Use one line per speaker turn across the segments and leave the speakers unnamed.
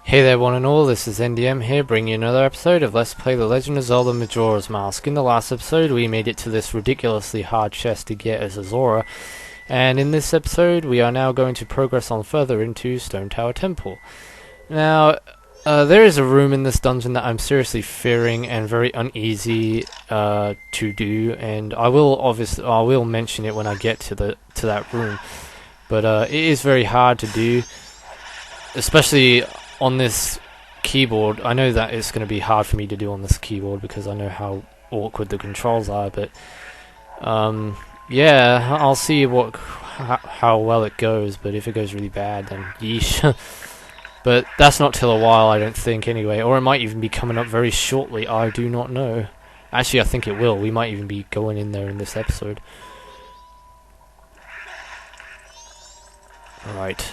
Hey there one and all, this is NDM here, bringing you another episode of Let's Play The Legend of Zelda Majora's Mask. In the last episode we made it to this ridiculously hard chest to get as Majora, and in this episode we are now going to progress on further into Stone Tower Temple. Now, there is a room in this dungeon that I'm seriously fearing and very uneasy to do, and I will mention it when I get to that room. But it is very hard to do, especially on this keyboard. I know that it's going to be hard for me to do on this keyboard because I know how awkward the controls are, but yeah, I'll see how well it goes, but if it goes really bad then yeesh. But that's not till a while, I don't think, anyway, or it might even be coming up very shortly, I do not know. Actually, I think it will. We might even be going in there in this episode. Right.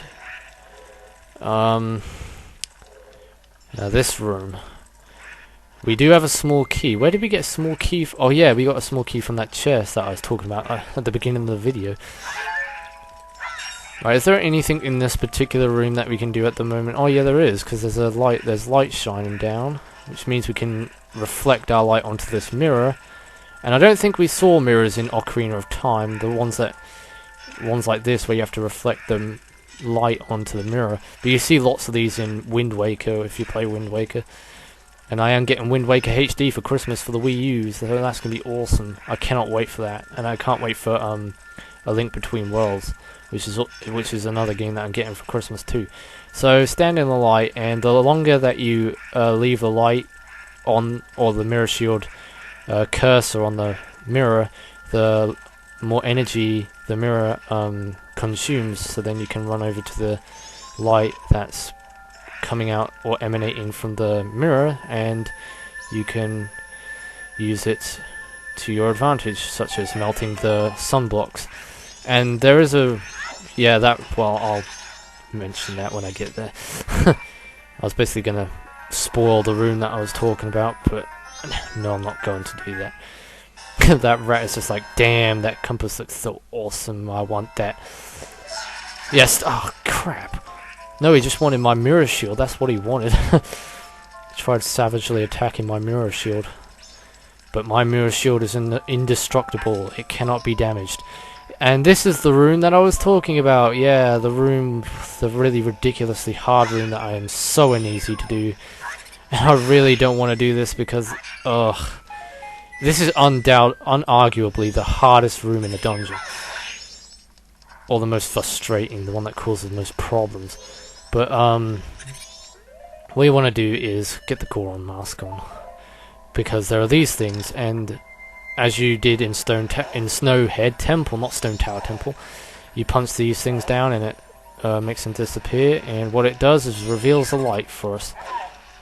Now this room. We do have a small key. Where did we get a small key? Oh yeah, we got a small key from that chest that I was talking about at the beginning of the video. Right, is there anything in this particular room that we can do at the moment? Oh yeah, there is, because there's light shining down, which means we can reflect our light onto this mirror. And I don't think we saw mirrors in Ocarina of Time, the ones like this where you have to reflect them light onto the mirror, but you see lots of these in Wind Waker if you play Wind Waker, and I am getting Wind Waker HD for Christmas for the Wii U, so that's going to be awesome. I cannot wait for that, and I can't wait for A Link Between Worlds, which is another game that I'm getting for Christmas too. So stand in the light, and the longer that you leave the light on, or the mirror shield cursor on the mirror, the more energy the mirror consumes, so then you can run over to the light that's coming out or emanating from the mirror, and you can use it to your advantage, such as melting the sunblocks. And there is well, I'll mention that when I get there. I was basically gonna spoil the room that I was talking about, but no, I'm not going to do that. That rat is just like, damn, that compass looks so awesome, I want that. Yes, oh crap. No, he just wanted my mirror shield, that's what he wanted. He tried savagely attacking my mirror shield. But my mirror shield is indestructible, it cannot be damaged. And this is the room that I was talking about, yeah, the really ridiculously hard room that I am so uneasy to do. And I really don't want to do this because, ugh. This is unarguably the hardest room in the dungeon. Or the most frustrating, the one that causes the most problems. But, what you want to do is get the Goron mask on. Because there are these things, and as you did in Snowhead Temple, not Stone Tower Temple, you punch these things down and it makes them disappear, and what it does is reveals a light for us.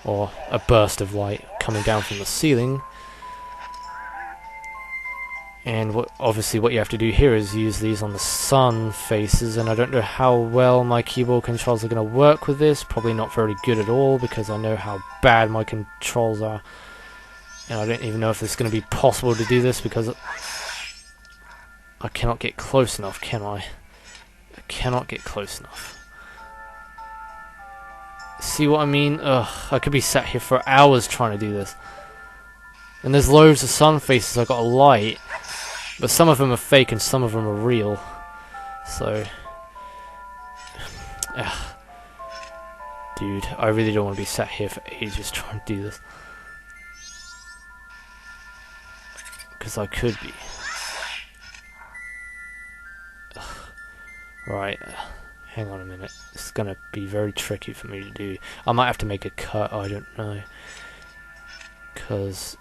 Or a burst of light coming down from the ceiling. And obviously what you have to do here is use these on the sun faces, and I don't know how well my keyboard controls are going to work with this. Probably not very good at all, because I know how bad my controls are. And I don't even know if it's going to be possible to do this, because I cannot get close enough, can I? I cannot get close enough. See what I mean? Ugh, I could be sat here for hours trying to do this. And there's loads of sun faces I've got a light. But some of them are fake and some of them are real. So, dude, I really don't want to be sat here for ages trying to do this. Because I could be. Right, hang on a minute. It's going to be very tricky for me to do. I might have to make a cut, I don't know. Because,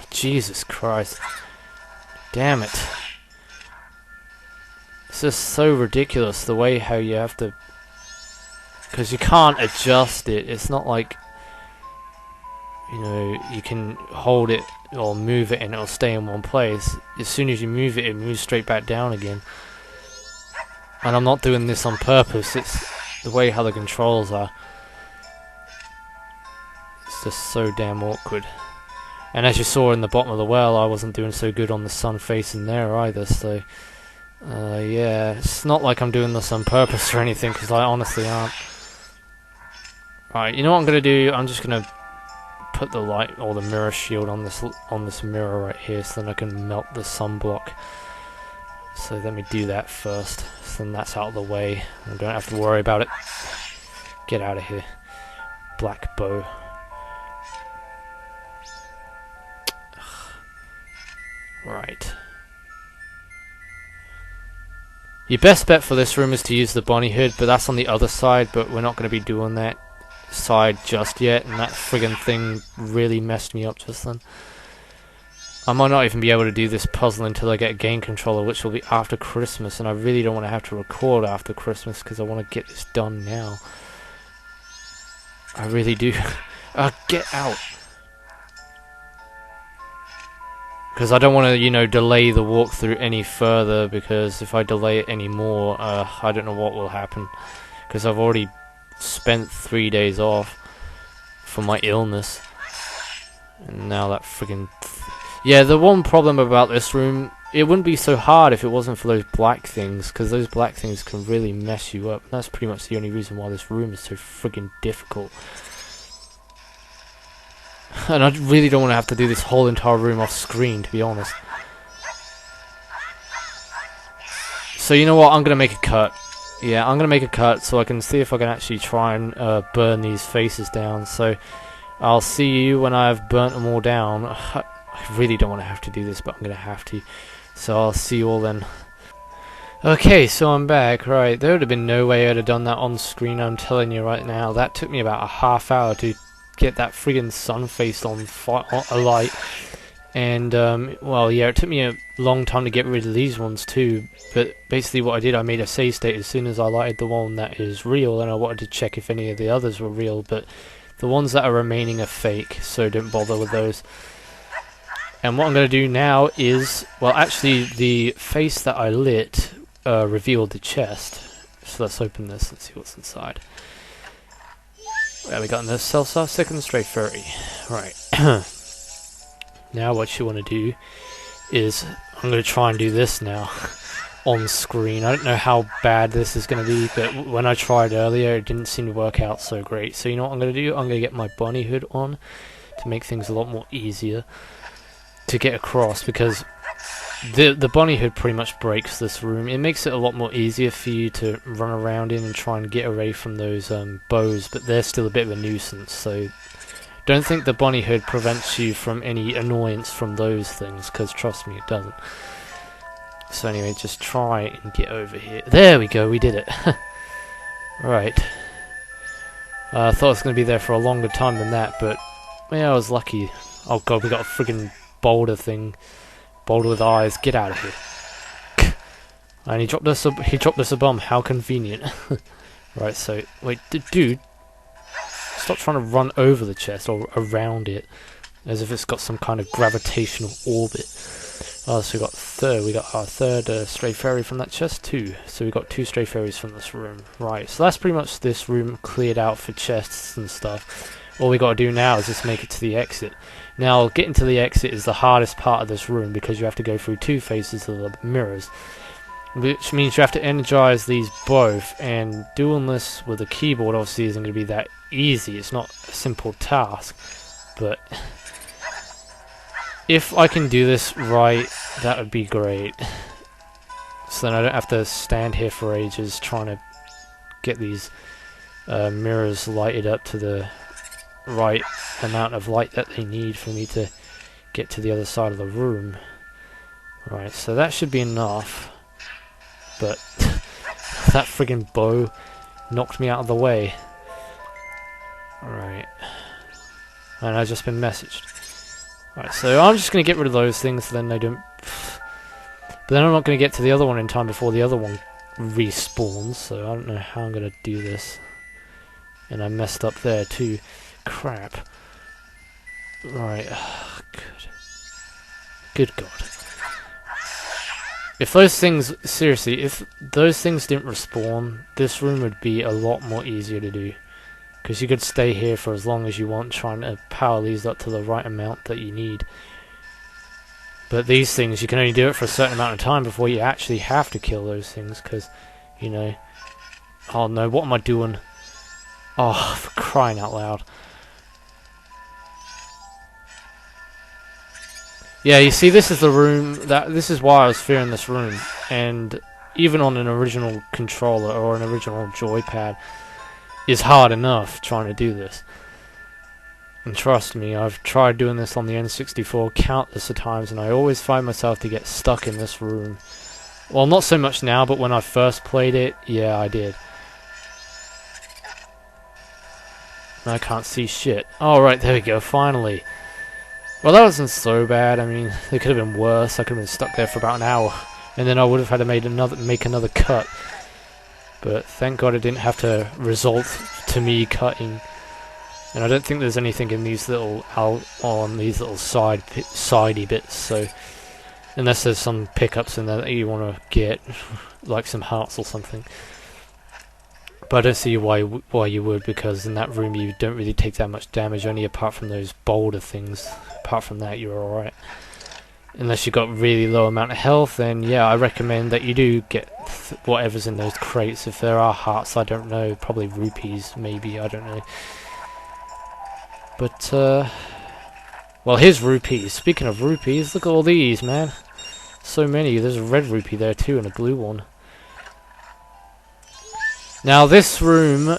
Jesus Christ. Damn it. It's just so ridiculous the way how you have to... Because you can't adjust it. It's not like, you know, you can hold it or move it and it'll stay in one place. As soon as you move it, it moves straight back down again. And I'm not doing this on purpose. It's the way how the controls are. It's just so damn awkward. And as you saw in the bottom of the well, I wasn't doing so good on the sun facing there either, so yeah, it's not like I'm doing this on purpose or anything, because I honestly aren't. Right, you know what I'm gonna do? I'm just gonna put the light or the mirror shield on this mirror right here, so then I can melt the sunblock. So let me do that first. So then that's out of the way. I don't have to worry about it. Get out of here, black bow. Right. Your best bet for this room is to use the bunny hood, but that's on the other side, but we're not going to be doing that side just yet, and that friggin' thing really messed me up just then. I might not even be able to do this puzzle until I get a game controller, which will be after Christmas, and I really don't want to have to record after Christmas because I want to get this done now. I really do. Get out! Because I don't want to, you know, delay the walkthrough any further, because if I delay it any more, I don't know what will happen. Because I've already spent 3 days off for my illness. And now that friggin' yeah, the one problem about this room, it wouldn't be so hard if it wasn't for those black things, because those black things can really mess you up. And that's pretty much the only reason why this room is so friggin' difficult. And I really don't want to have to do this whole entire room off screen, to be honest. So you know what, I'm going to make a cut. Yeah, I'm going to make a cut so I can see if I can actually try and burn these faces down. So I'll see you when I've burnt them all down. I really don't want to have to do this, but I'm going to have to. So I'll see you all then. Okay, so I'm back. Right, there would have been no way I'd have done that on screen, I'm telling you right now. That took me about a half hour to get that friggin' sun face on alight, and well, yeah, it took me a long time to get rid of these ones too, but basically what I did, I made a save state as soon as I lighted the one that is real, and I wanted to check if any of the others were real, but the ones that are remaining are fake, so don't bother with those. And what I'm going to do now is, well, actually the face that I lit revealed the chest, so let's open this and see what's inside. There we got in the Celsar second stray fairy. Right. Now what you want to do is, I'm going to try and do this now on screen. I don't know how bad this is going to be, but when I tried earlier it didn't seem to work out so great. So you know what I'm going to do? I'm going to get my bunny hood on to make things a lot more easier to get across, because the bunny hood pretty much breaks this room. It makes it a lot more easier for you to run around in and try and get away from those bows, but they're still a bit of a nuisance, so don't think the bunny hood prevents you from any annoyance from those things, because trust me, it doesn't. So anyway, just try and get over here. There we go, we did it. Right. I thought it was going to be there for a longer time than that, but yeah, I was lucky. Oh god, we got a friggin' boulder thing. Boulder with eyes, get out of here. And he dropped us a bomb, how convenient. Right, so, wait, dude, stop trying to run over the chest, or around it, as if it's got some kind of gravitational orbit. Oh, so we got our third stray fairy from that chest, too. So we got 2 stray fairies from this room. Right, so that's pretty much this room cleared out for chests and stuff. All we got to do now is just make it to the exit. Now, getting to the exit is the hardest part of this room, because you have to go through 2 faces of the mirrors, which means you have to energize these both, and doing this with a keyboard obviously isn't going to be that easy. It's not a simple task, but if I can do this right, that would be great. So then I don't have to stand here for ages trying to get these mirrors lighted up to the right amount of light that they need for me to get to the other side of the room. Right, so that should be enough, but that friggin' bow knocked me out of the way. Alright, and I've just been messaged. Right, so I'm just going to get rid of those things so then they don't... But then I'm not going to get to the other one in time before the other one respawns, so I don't know how I'm going to do this. And I messed up there too. Crap. Right. Good God. If those things, seriously, if those things didn't respawn, this room would be a lot more easier to do. Because you could stay here for as long as you want, trying to power these up to the right amount that you need. But these things, you can only do it for a certain amount of time before you actually have to kill those things, because, you know... Oh no, what am I doing? Oh, for crying out loud. Yeah, you see, this is the room this is why I was fearing this room, and even on an original controller or an original joypad, is hard enough trying to do this. And trust me, I've tried doing this on the N64 countless of times, and I always find myself to get stuck in this room. Well, not so much now, but when I first played it, yeah, I did. I can't see shit. Oh, right, there we go, finally. Well, that wasn't so bad. I mean, it could have been worse. I could have been stuck there for about an hour, and then I would have had to make another cut. But thank God it didn't have to result to me cutting. And I don't think there's anything in these little sidey bits. So unless there's some pickups in there that you want to get, like some hearts or something. But I don't see why you would, because in that room you don't really take that much damage, only apart from those boulder things. Apart from that, you're alright. Unless you've got really low amount of health, then yeah, I recommend that you do get whatever's in those crates. If there are hearts, I don't know, probably rupees, maybe, I don't know. But, well, here's rupees. Speaking of rupees, look at all these, man. So many. There's a red rupee there too, and a blue one. Now this room,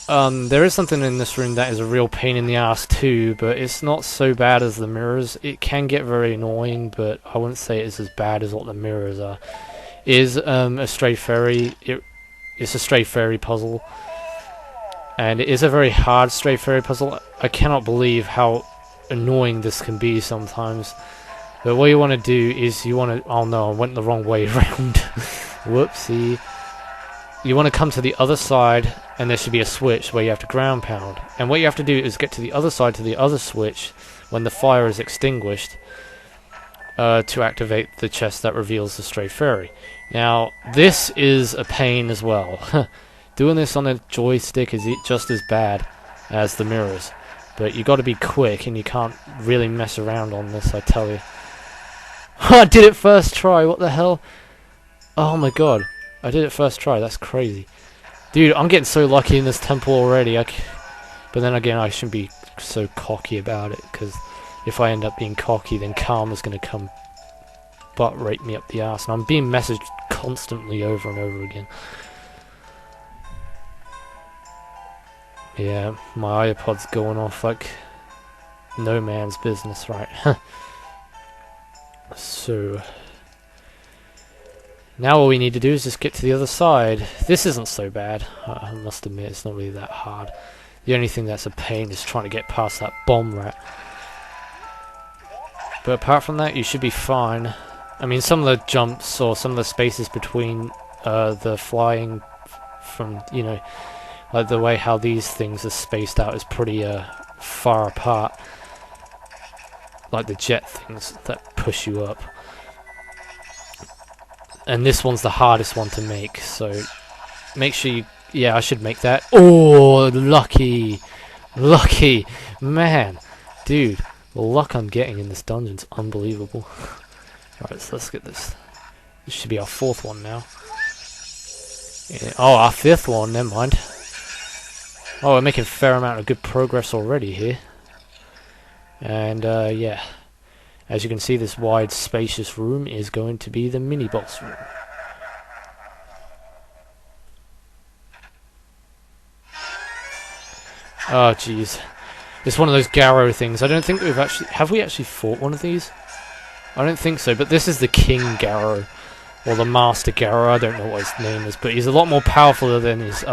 there is something in this room that is a real pain in the ass too, but it's not so bad as the mirrors. It can get very annoying, but I wouldn't say it's as bad as what the mirrors are. Is a stray fairy. It's a stray fairy puzzle, and it is a very hard stray fairy puzzle. I cannot believe how annoying this can be sometimes. But what you want to do is you want to... Oh no, I went the wrong way around. Whoopsie. You want to come to the other side, and there should be a switch where you have to ground pound. And what you have to do is get to the other side to the other switch when the fire is extinguished to activate the chest that reveals the stray fairy. Now, this is a pain as well. Doing this on a joystick is just as bad as the mirrors. But you got to be quick, and you can't really mess around on this, I tell you. I did it first try, what the hell? Oh my god. I did it first try, that's crazy. Dude, I'm getting so lucky in this temple already. But then again, I shouldn't be so cocky about it, because if I end up being cocky, then karma's going to come butt rape me up the ass. And I'm being messaged constantly over and over again. Yeah, my iPod's going off like no man's business, right? So... now all we need to do is just get to the other side. This isn't so bad. I must admit, it's not really that hard. The only thing that's a pain is trying to get past that bomb rat. But apart from that, you should be fine. I mean, some of the jumps or some of the spaces between the flying from, you know, like the way how these things are spaced out is pretty far apart. Like the jet things that push you up. And this one's the hardest one to make, so make sure you... yeah, I should make that. Oh, lucky! Lucky! Man! Dude, the luck I'm getting in this dungeon's unbelievable. Alright, so let's get this. This should be our fourth one now. Yeah. Oh, our fifth one, never mind. Oh, we're making a fair amount of good progress already here. And, yeah. As you can see, this wide, spacious room is going to be the mini-boss room. Oh, jeez. It's one of those Garrow things. I don't think we've actually... have we actually fought one of these? I don't think so, but this is the King Garrow. Or the Master Garrow, I don't know what his name is, but he's a lot more powerful than his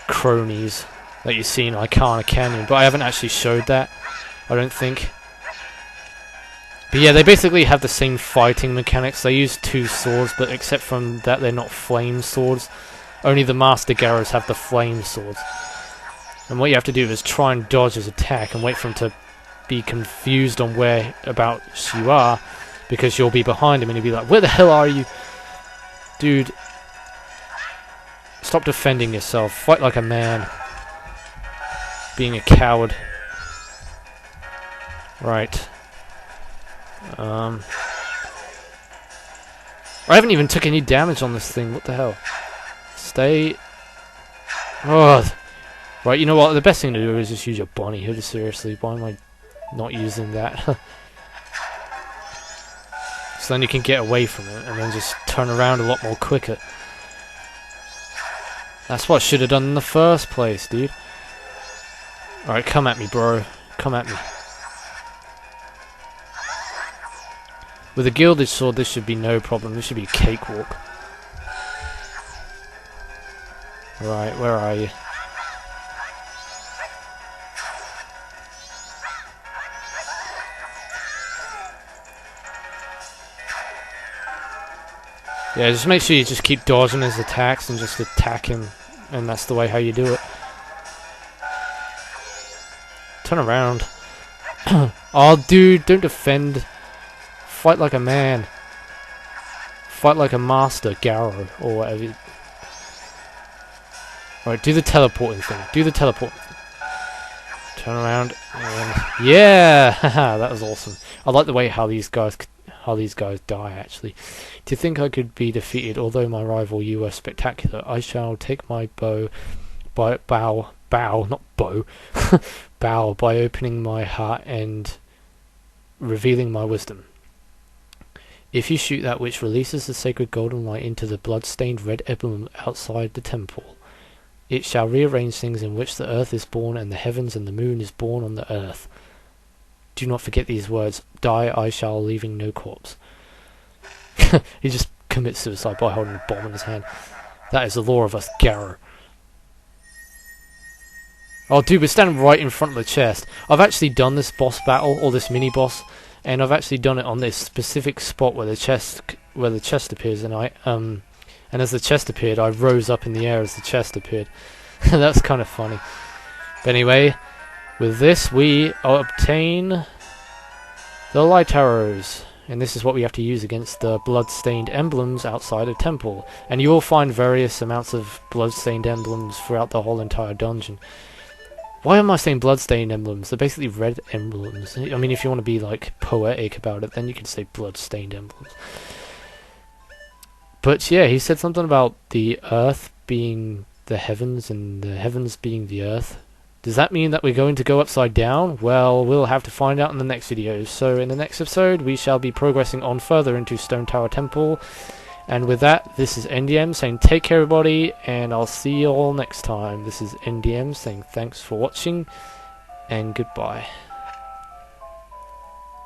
cronies that you see in Icana Canyon, but I haven't actually showed that. I don't think. But yeah, they basically have the same fighting mechanics. They use two swords, but except from that, they're not flame swords. Only the Master Garrows have the flame swords. And what you have to do is try and dodge his attack and wait for him to be confused on whereabouts you are, because you'll be behind him and he'll be like, "Where the hell are you? Dude, stop defending yourself. Fight like a man. Being a coward." Right. I haven't even took any damage on this thing. What the hell? Stay Oh, right, you know what? The best thing to do is just use your bunny hood, seriously. Why am I not using that? So then you can get away from it and then just turn around a lot more quicker. That's what I should have done in the first place, dude. Alright, come at me, bro. Come at me. With a gilded sword, this should be no problem. This should be a cakewalk. Right, where are you? Yeah, just make sure you just keep dodging his attacks and just attack him. And that's the way how you do it. Turn around. Oh, dude, don't defend. Fight like a man. Fight like a master, Garo, or whatever. Alright, do the teleporting thing. Do the teleporting thing. Turn around. And yeah! Haha, that was awesome. I like the way how these guys die, actually. To think I could be defeated, although my rival you were spectacular, I shall take my bow by bow, not bow, bow by opening my heart and revealing my wisdom. If you shoot that which releases the sacred golden light into the blood-stained red emblem outside the temple, it shall rearrange things in which the earth is born and the heavens and the moon is born on the earth. Do not forget these words. Die I shall, leaving no corpse. He just commits suicide by holding a bomb in his hand. That is the law of us, Garo. Oh, dude, we're standing right in front of the chest. I've actually done this boss battle, or this mini-boss, and I've actually done it on this specific spot where the chest appears, and and as the chest appeared, I rose up in the air as the chest appeared. That's kind of funny. But anyway, with this, we obtain the light arrows. And this is what we have to use against the blood-stained emblems outside a temple. And you will find various amounts of blood-stained emblems throughout the whole entire dungeon. Why am I saying blood-stained emblems? They're basically red emblems. I mean, if you want to be, like, poetic about it, then you can say blood-stained emblems. But yeah, he said something about the earth being the heavens and the heavens being the earth. Does that mean that we're going to go upside down? Well, we'll have to find out in the next video. So in the next episode, we shall be progressing on further into Stone Tower Temple. And with that, this is NDM saying take care everybody, and I'll see you all next time. This is NDM saying thanks for watching, and goodbye.